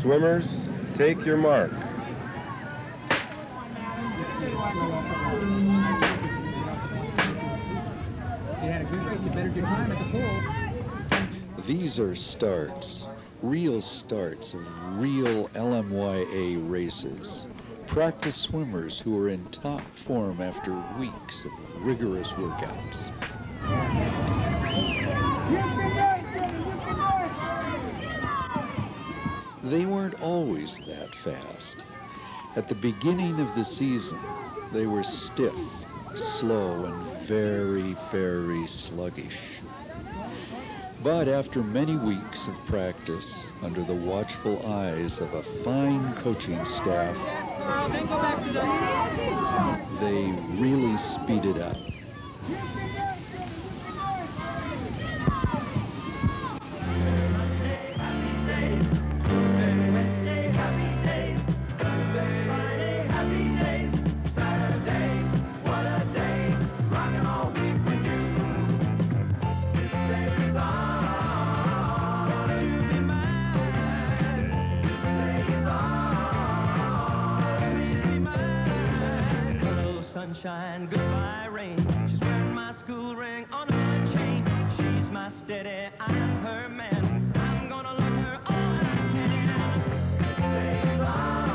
Swimmers, take your mark. These are starts, real starts of real LMYA races. Practice swimmers who are in top form after weeks of rigorous workouts. They weren't always that fast. At the beginning of the season, they were stiff, slow, and very, very sluggish. But after many weeks of practice, under the watchful eyes of a fine coaching staff, they really speeded up. Sunshine, goodbye rain. She's wearing my school ring on her chain. She's my steady, I'm her man. I'm gonna love her all I can. This day is on,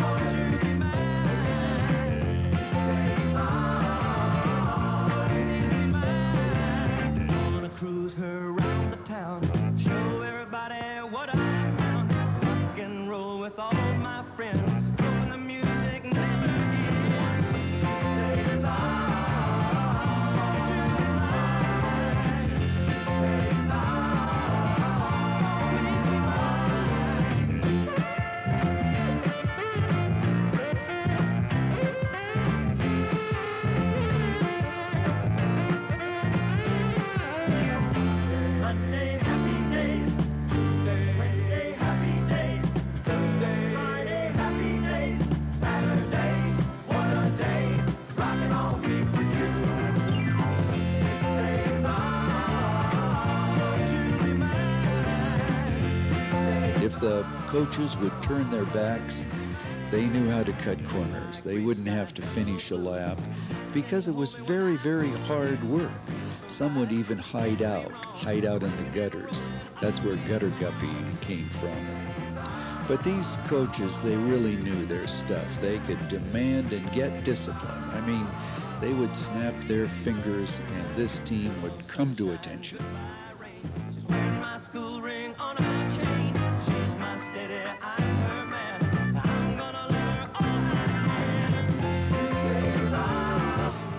won't you be mine? This day is on, please be mine. Gonna cruise her around the town, show everybody what I found. Rock and roll with all my friends. If the coaches would turn their backs, they knew how to cut corners. They wouldn't have to finish a lap because it was very, very hard work. Some would even hide out in the gutters. That's where gutter guppy came from. But these coaches, they really knew their stuff. They could demand and get discipline. I mean, they would snap their fingers and this team would come to attention.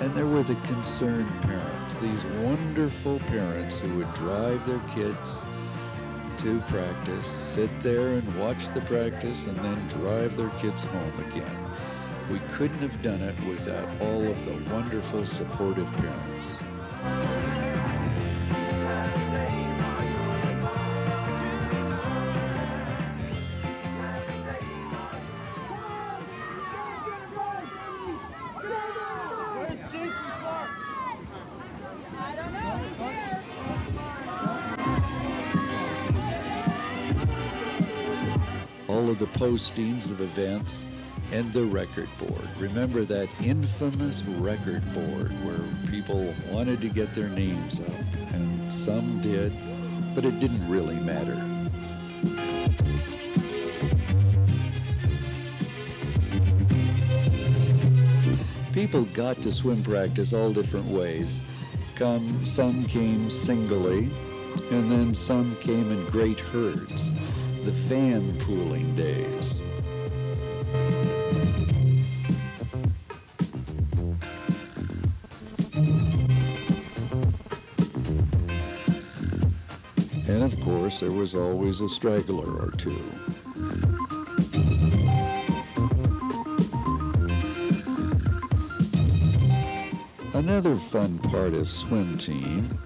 And there were the concerned parents, these wonderful parents who would drive their kids to practice, sit there and watch the practice, and then drive their kids home again. We couldn't have done it without all of the wonderful, supportive parents. All of the postings of events and the record board. Remember that infamous record board where people wanted to get their names up, and some did, but it didn't really matter. People got to swim practice all different ways. Some came singly, and then some came in great herds. The fan pooling days. And of course, there was always a straggler or two. Another fun part of swim team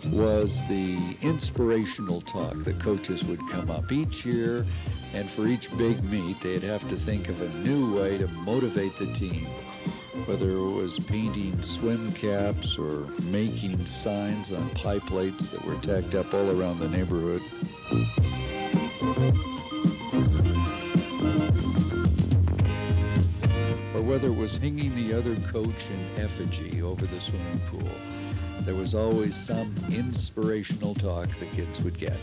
was the inspirational talk. The coaches would come up each year, and for each big meet, they'd have to think of a new way to motivate the team, whether it was painting swim caps or making signs on pie plates that were tacked up all around the neighborhood. whether it was hanging the other coach in effigy over the swimming pool, there was always some inspirational talk the kids would get.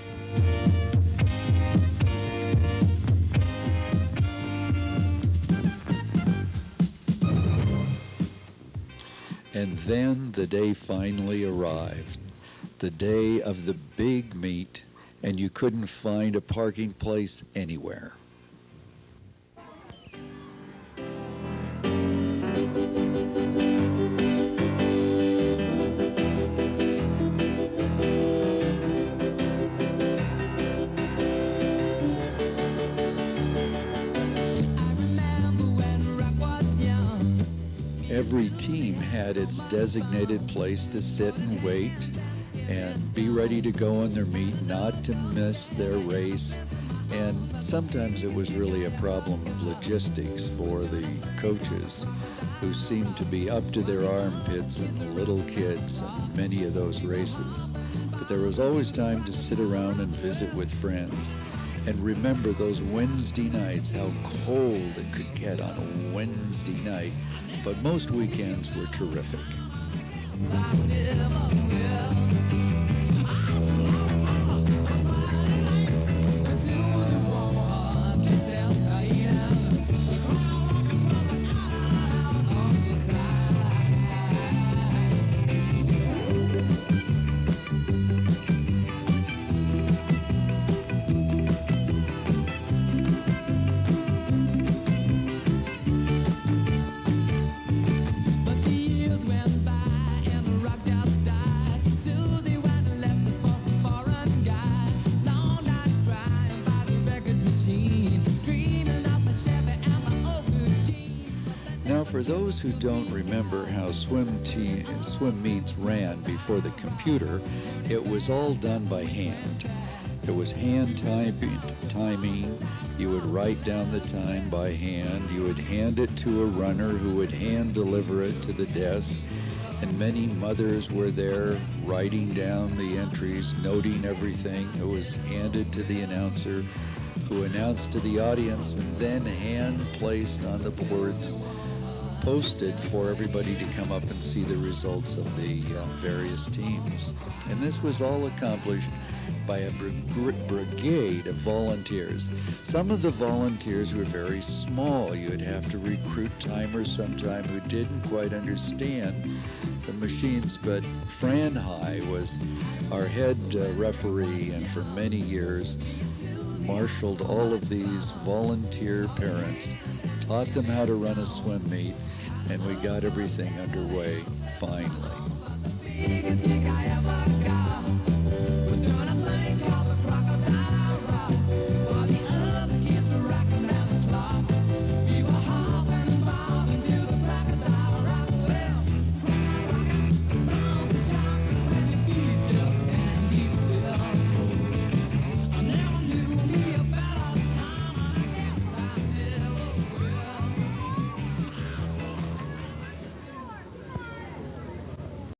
And then the day finally arrived, the day of the big meet, and you couldn't find a parking place anywhere. Every team had its designated place to sit and wait and be ready to go on their meet, not to miss their race. And sometimes it was really a problem of logistics for the coaches, who seemed to be up to their armpits in the little kids in many of those races. But there was always time to sit around and visit with friends. And remember those Wednesday nights, how cold it could get on a Wednesday night. But most weekends were terrific. For those who don't remember how swim meets ran before the computer, it was all done by hand. It was hand timing. You would write down the time by hand. You would hand it to a runner who would hand deliver it to the desk. And many mothers were there writing down the entries, noting everything. It was handed to the announcer, who announced to the audience, and then hand placed on the boards, posted for everybody to come up and see the results of the various teams. And this was all accomplished by a brigade of volunteers. Some of the volunteers were very small. You would have to recruit timers sometime who didn't quite understand the machines, but Fran High was our head referee, and for many years marshaled all of these volunteer parents, taught them how to run a swim meet, and we got everything underway finally.